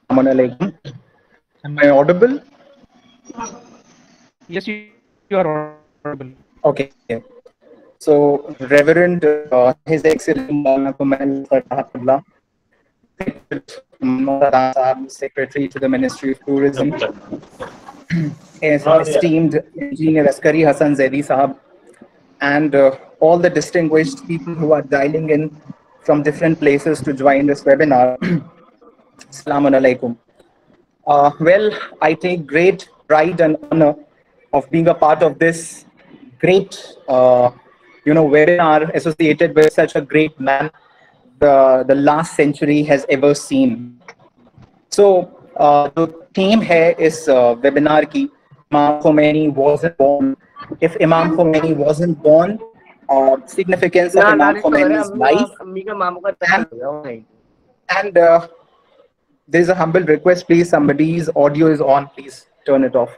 Assalamu alaikum. Am I audible? Yes, you are audible. Okay. So, Reverend His Excellency Maulana Kumail Fatahullah, Executive Maulana Sahab, Secretary to the Ministry of Tourism, esteemed Engineer Askari Hassan Zaidi Sahab, and all the distinguished people who are dialing in from different places to join this webinar. Assalamu alaikum. Well, I take great pride and honor of being a part of this great, webinar associated with such a great man the last century has ever seen. So, the theme here is webinar ki Imam Khomeini wasn't born. If Imam Khomeini wasn't born, significance of Imam Khomeini's life, and and there's a humble request, please. Somebody's audio is on. Please turn it off.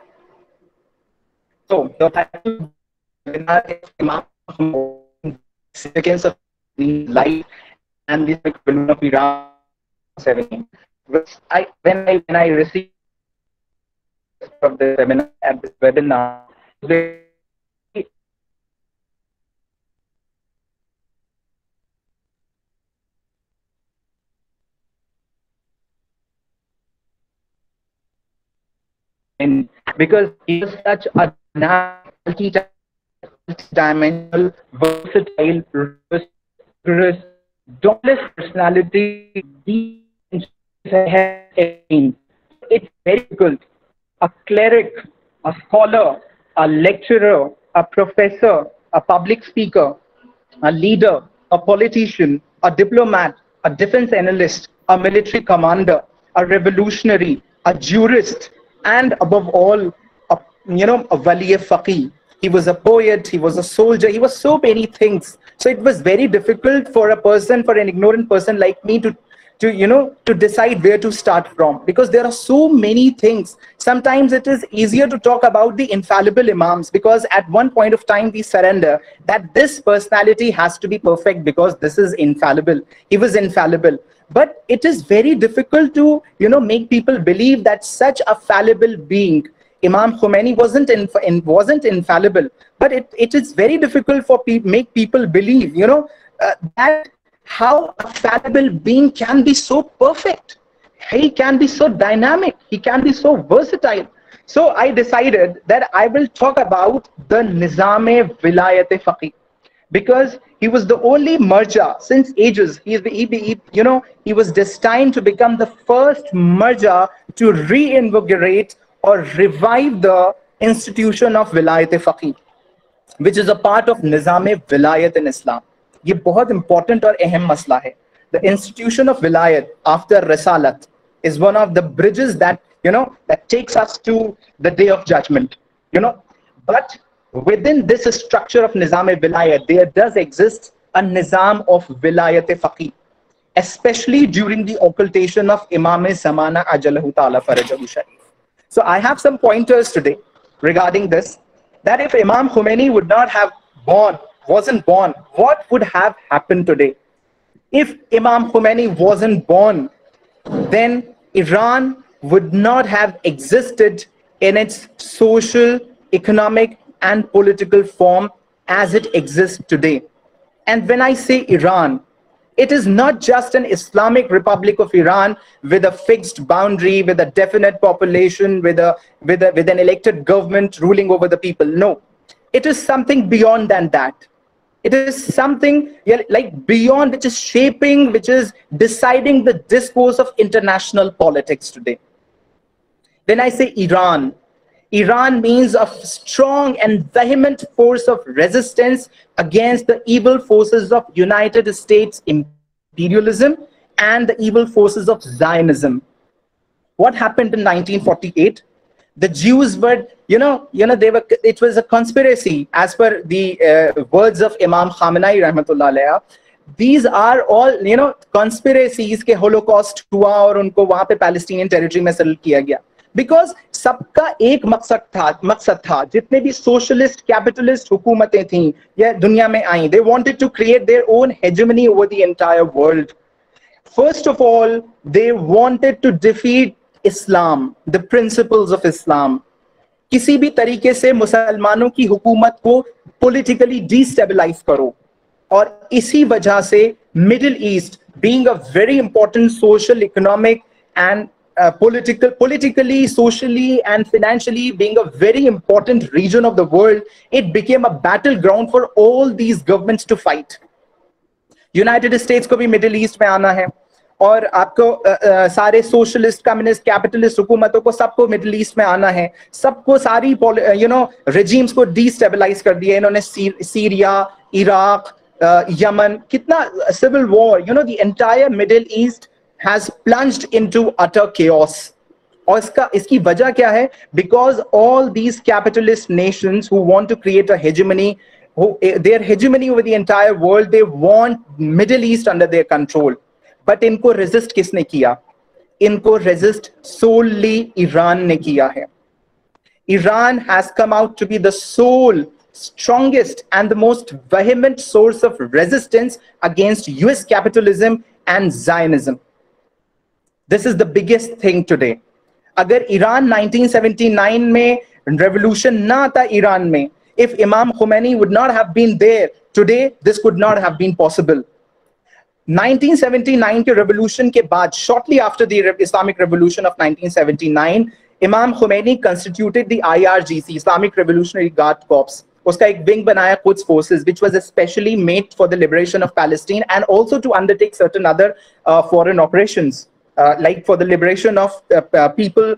So the title of the webinar is Imam Khomeini, significance of his life and the Quran of Iran 17. Which when I received of the webinar at this webinar, because he was such a multi-dimensional, versatile, rigorous, dauntless personality. It's very difficult. A cleric, a scholar, a lecturer, a professor, a public speaker, a leader, a politician, a diplomat, a defense analyst, a military commander, a revolutionary, a jurist, and above all, a wali faqih. He was a poet, he was a soldier, he was so many things. So it was very difficult for an ignorant person like me to decide where to start from, because there are so many things. Sometimes it is easier to talk about the infallible imams, because at one point of time we surrender that this personality has to be perfect because this is infallible. He was infallible. But it is very difficult to make people believe that such a fallible being, Imam Khomeini, wasn't infallible. But it is very difficult for make people believe that how a fallible being can be so perfect. He can be so dynamic. He can be so versatile. So I decided that I will talk about the Nizam-e-Vilayat-e-Faqih, because he was the only marja since ages. He was destined to become the first marja to reinvigorate or revive the institution of Vilayat-e-Faqih, which is a part of Nizam-e-Vilayat in Islam. ये बहुत important और अहम मसला है. The institution of Vilayat after Risalat is one of the bridges that takes us to the day of judgment. But within this structure of Nizam-e-Vilayat, there does exist a Nizam of Vilayat-e-Faqih, especially during the occultation of Imam-e-Zamana Ajalahu Ta'ala Farajahu Sharif. So I have some pointers today regarding this, that if Imam Khomeini would not have wasn't born, what would have happened today? If Imam Khomeini wasn't born, then Iran would not have existed in its social, economic, and political form as it exists today. And when I say Iran, it is not just an Islamic Republic of Iran with a fixed boundary, with a definite population, with an elected government ruling over the people. No, it is something beyond than that. It is something like beyond, which is shaping, which is deciding the discourse of international politics today. When I say Iran, Iran means a strong and vehement force of resistance against the evil forces of United States imperialism and the evil forces of Zionism. What happened in 1948? The Jews were, it was a conspiracy, as per the words of Imam Khamenei rahmatullah alayha. These are all, conspiracies के Holocaust हुआ और उनको वहाँ पे Palestinian territory में settle किया गया. Because सबका एक मकसद था, जितने भी socialist, capitalist हुकूमतें थीं या दुनिया में आई, they wanted to create their own hegemony over the entire world. First of all, they wanted to defeat Islam, the principles of Islam, किसी भी तरीके से मुसलमानों की हुकूमत को पॉलिटिकली डिस्टेबलाइज करो। और इसी वजह से middle east being a very important social, economic and politically, socially and financially being a very important region of the world, it became a battleground for all these governments to fight. United states को भी middle east में आना है, और आपको सारे socialist, communist, capitalist हुकूमतों को सबको मिडिल ईस्ट में आना है। सबको सारी रेजिम्स को डिस्टेबलाइज कर दिया इन्होंने। सीरिया, इराक, यमन, कितना civil war, the entire Middle East has plunged into utter chaos. और इसकी वजह क्या है? Because all these capitalist nations who want to create a hegemony, their hegemony over the entire world, they want Middle East under their control. But इनको resist किसने किया? इनको resist solely Iran ने किया है। Iran has come out to be the sole, strongest and the most vehement source of resistance against US capitalism and Zionism. This is the biggest thing today. अगर Iran 1979 में revolution ना था Iran में, if Imam Khomeini would not have been there today, this could not have been possible. 1979 के revolution के बाद, shortly after the Islamic Revolution of 1979, Imam Khomeini constituted the IRGC, Islamic Revolutionary Guard Corps. उसका एक wing बनाया Quds Forces, which was especially made for the liberation of Palestine and also to undertake certain other foreign operations. Like for the liberation of people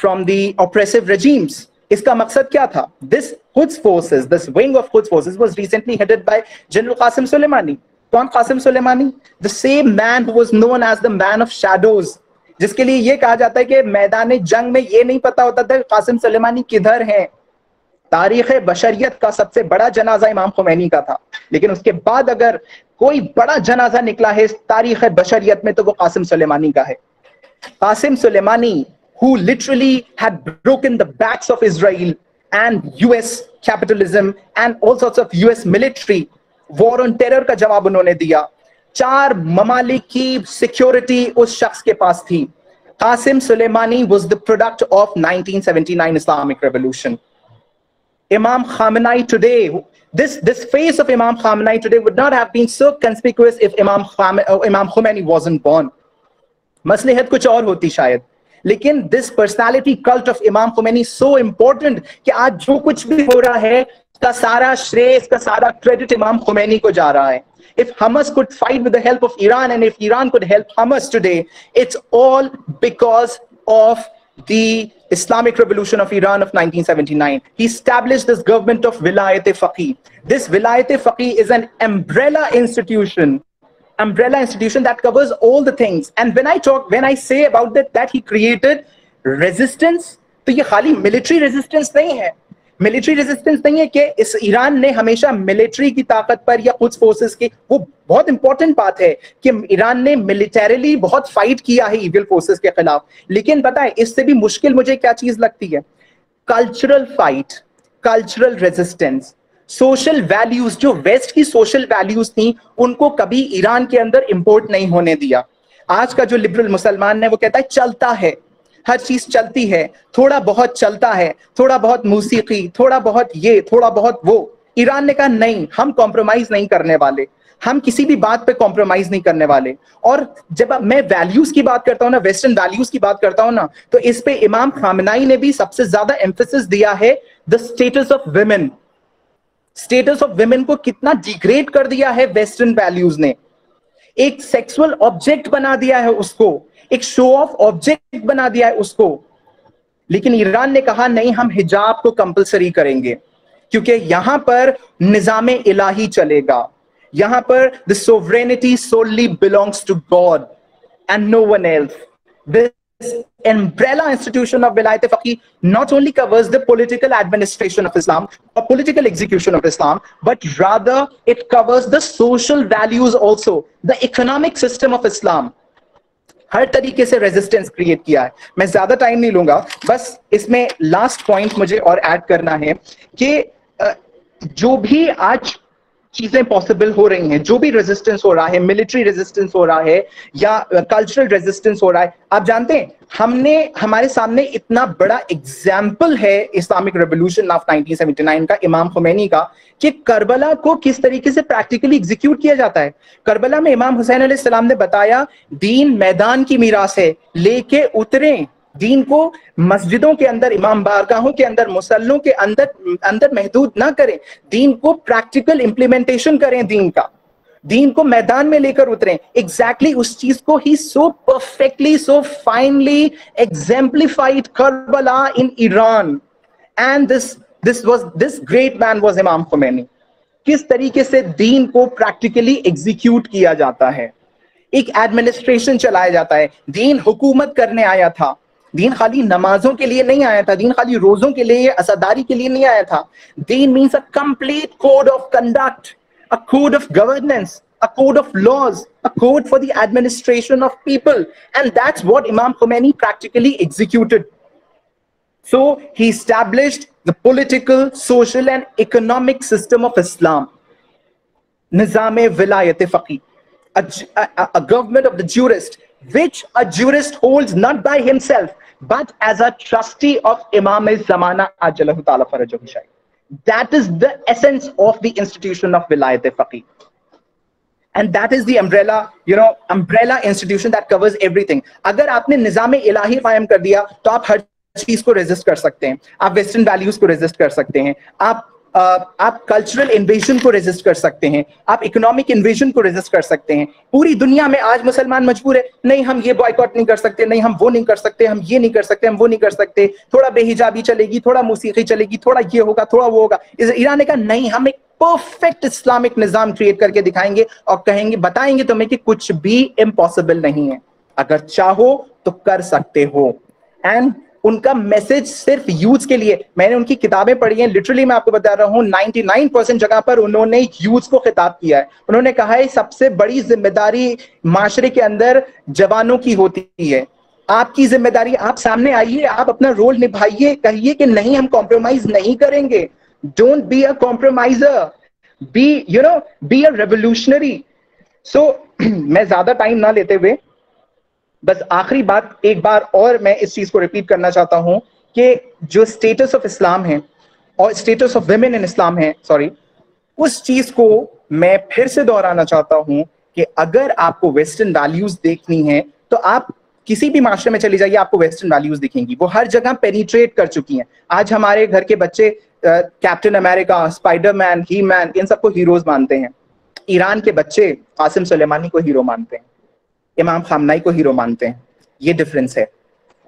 from the oppressive regimes. इसका मकसद क्या था? This Quds Forces, this wing of Quds Forces was recently headed by General Qasim Soleimani. कौन Qasim Soleimani? The same man who was known as the man of shadows, जिसके लिए ये कहा जाता है कि मैदान जंग में ये नहीं पता होता था कासिम सुलेमानी किधर है। तारीख बशरियत का सबसे बड़ा जनाजा इमाम खुमैनी का था, लेकिन उसके बाद अगर कोई बड़ा जनाजा निकला है तारीख बशरियत में तो वो कासिम सुलेमानी का है। Qasim Sulemani, who literally had broken the backs of Israel and US capitalism and all sorts of US military, war on terror का जवाब उन्होंने दिया। 4 ममालिक की सिक्योरिटी उस शख्स के पास थी। Qasim Sulemani was the product of 1979 Islamic Revolution. Imam Khamenei today, this face of Imam Khamenei today would not have been so conspicuous if Imam Khomeini wasn't born. मसलहत कुछ और होती शायद, लेकिन this personality cult of Imam Khomeini is so important कि आज जो कुछ भी हो रहा है इसका सारा श्रेय, इसका सारा क्रेडिट इमाम खुमैनी को जा रहा है। If Hamas could fight with the help of Iran and if Iran could help Hamas today, it's all because of the Islamic Revolution of Iran of 1979. He established this government of Vilayat-e-Faqih. This Vilayat-e-Faqih is an umbrella institution that covers all the things. And when I say about that he created resistance, तो ये खाली military resistance नहीं है। Military resistance नहीं है कि इस Iran ने हमेशा मिलिट्री की ताकत पर या कुछ फोर्सेस की, वो बहुत इंपॉर्टेंट बात है कि ईरान ने मिलिटरीली बहुत फाइट किया है इविल फोर्सेस के खिलाफ, लेकिन बताएं इससे भी मुश्किल मुझे क्या चीज लगती है? Cultural fight, cultural resistance, social values, जो वेस्ट की सोशल वैल्यूज थी उनको कभी ईरान के अंदर इंपोर्ट नहीं होने दिया। आज का जो लिबरल मुसलमान है वो कहता है चलता है, हर चीज चलती है, थोड़ा बहुत चलता है, थोड़ा बहुत मौसीकी, थोड़ा बहुत ये, थोड़ा बहुत वो। ईरान ने कहा नहीं, हम कॉम्प्रोमाइज नहीं करने वाले, हम किसी भी बात पे कॉम्प्रोमाइज नहीं करने वाले। और जब मैं वैल्यूज की बात करता हूं ना, वेस्टर्न वैल्यूज की बात करता हूं ना, तो इस पे इमाम खामेनी ने भी सबसे ज्यादा एम्फेसिस दिया है the status of women. Status of women को कितना डिग्रेड कर दिया है वेस्टर्न वैल्यूज ने, एक सेक्सुअल ऑब्जेक्ट बना दिया है उसको, एक शो ऑफ ऑब्जेक्ट बना दिया है उसको। लेकिन ईरान ने कहा नहीं, हम हिजाब को कंपलसरी करेंगे क्योंकि यहां पर निजाम इलाही चलेगा, यहां पर the sovereignty solely belongs to God and no one else. This umbrella institution of Vilayat-e-Faqih not only covers the political administration of Islam or political execution of Islam, but rather it covers the social values also, the economic system of Islam. हर तरीके से resistance create किया है। मैं ज्यादा time नहीं लूंगा, बस इसमें लास्ट पॉइंट मुझे और ऐड करना है कि जो भी आज चीजें पॉसिबल हो रही हैं, जो भी रेजिस्टेंस हो रहा है, मिलिट्री रेजिस्टेंस हो रहा है या कल्चरल रेजिस्टेंस हो रहा है, आप जानते हैं हमारे सामने इतना बड़ा एग्जाम्पल है इस्लामिक रेवोल्यूशन ऑफ 1979 का, इमाम खुमैनी का, कि करबला को किस तरीके से प्रैक्टिकली एग्जीक्यूट किया जाता है। करबला में इमाम हुसैन अलैहिस्सलाम ने बताया, दीन मैदान की मीरास है, लेके उतरें, दीन को मस्जिदों के अंदर, इमाम बारगाहों के अंदर, मुसल्लों के अंदर महदूद ना करें, दीन को प्रैक्टिकल इंप्लीमेंटेशन करें, दीन को मैदान में लेकर उतरें। एग्जैक्टली उस चीज को ही so perfectly, so finally exemplified Karbala in Iran, and this great man was Imam Khomeini. किस तरीके से दीन को प्रैक्टिकली एग्जीक्यूट किया जाता है, एक एडमिनिस्ट्रेशन चलाया जाता है। दीन हुकूमत करने आया था, दीन खाली नमाजों के लिए नहीं आया था, दीन खाली रोजों के लिए, असदारी के लिए नहीं आया था। दीन means a complete code of conduct, a code of governance, a code of laws, a code for the administration of people. And that's what Imam Khomeini practically executed. So he established the political, social and economic system of Islam. Nizam-e-Vilayat-e-Faqih, a government of the jurist, which a jurist holds not by himself, but as a trustee of Imam al-Zamana Ajalahu Ta'ala Farajahu Shaykh. That is the essence of the institution of Vilayat-e-Faqih. And that is the umbrella institution that covers everything. अगर आपने निज़ाम-ए-इलाही कायम कर दिया, तो आप हर चीज को resist कर सकते हैं, आप वेस्टर्न वैल्यूज को रेजिस्ट कर सकते हैं, आप कल्चरल इन्वेजन को रेजिस्ट कर सकते हैं, आप इकोनॉमिक इन्वेजन को रेजिस्ट कर सकते हैं। पूरी दुनिया में आज मुसलमान मजबूर है, नहीं हम ये बॉयकॉट नहीं कर सकते, नहीं हम वो नहीं कर सकते, हम ये नहीं कर सकते, हम वो नहीं कर सकते, थोड़ा बेहिजाबी चलेगी, थोड़ा मौसीकी चलेगी, थोड़ा ये होगा, थोड़ा वो होगा। ईरान ने कहा नहीं, हम एक परफेक्ट इस्लामिक निजाम क्रिएट करके दिखाएंगे और कहेंगे, बताएंगे तुम्हें कि कुछ भी इम्पॉसिबल नहीं है, अगर चाहो तो कर सकते हो। एंड उनका मैसेज सिर्फ यूथ के लिए, मैंने उनकी किताबें पढ़ी हैं, लिटरली मैं आपको बता रहा हूं, 99% जगह पर उन्होंने यूथ को खिताब किया है। उन्होंने कहा है सबसे बड़ी जिम्मेदारी माशरे के अंदर जवानों की होती है, आपकी जिम्मेदारी, आप सामने आइए, आप अपना रोल निभाइए, कहिए कि नहीं हम कॉम्प्रोमाइज नहीं करेंगे, don't be a compromiser, be a revolutionary. So मैं ज्यादा टाइम ना लेते हुए बस आखिरी बात एक बार और मैं इस चीज को रिपीट करना चाहता हूं कि जो स्टेटस ऑफ इस्लाम है और स्टेटस ऑफ विमेन इन इस्लाम है, सॉरी, उस चीज को मैं फिर से दोहराना चाहता हूं कि अगर आपको वेस्टर्न वैल्यूज देखनी है तो आप किसी भी माशरे में चली जाइए, आपको वेस्टर्न वैल्यूज दिखेंगी, वो हर जगह पेनिट्रेट कर चुकी हैं। आज हमारे घर के बच्चे कैप्टन अमेरिका, स्पाइडरमैन, ही मैन, इन सबको हीरोज मानते हैं। ईरान के बच्चे कासिम सुलेमानी को हीरो मानते हैं, इमाम खामनाई को हीरो मानते हैं। ये डिफरेंस है।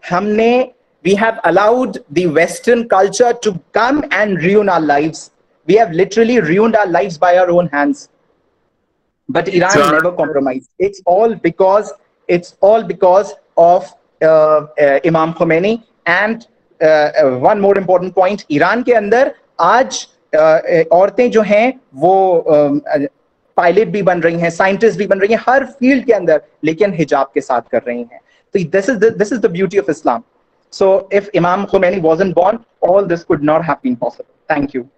हमने we have allowed the Western culture to come and ruin our lives. We have literally ruined our lives by our own hands. But Iran never compromised. It's all because of Imam Khomeini. And one more important point, Iran के अंदर आज औरतें जो हैं वो pilot भी बन रही हैं, साइंटिस्ट भी बन रही हैं, हर फील्ड के अंदर, लेकिन हिजाब के साथ कर रही हैं। तो this is the beauty of Islam. So if Imam Khomeini wasn't born, all this could not have been possible. Thank you.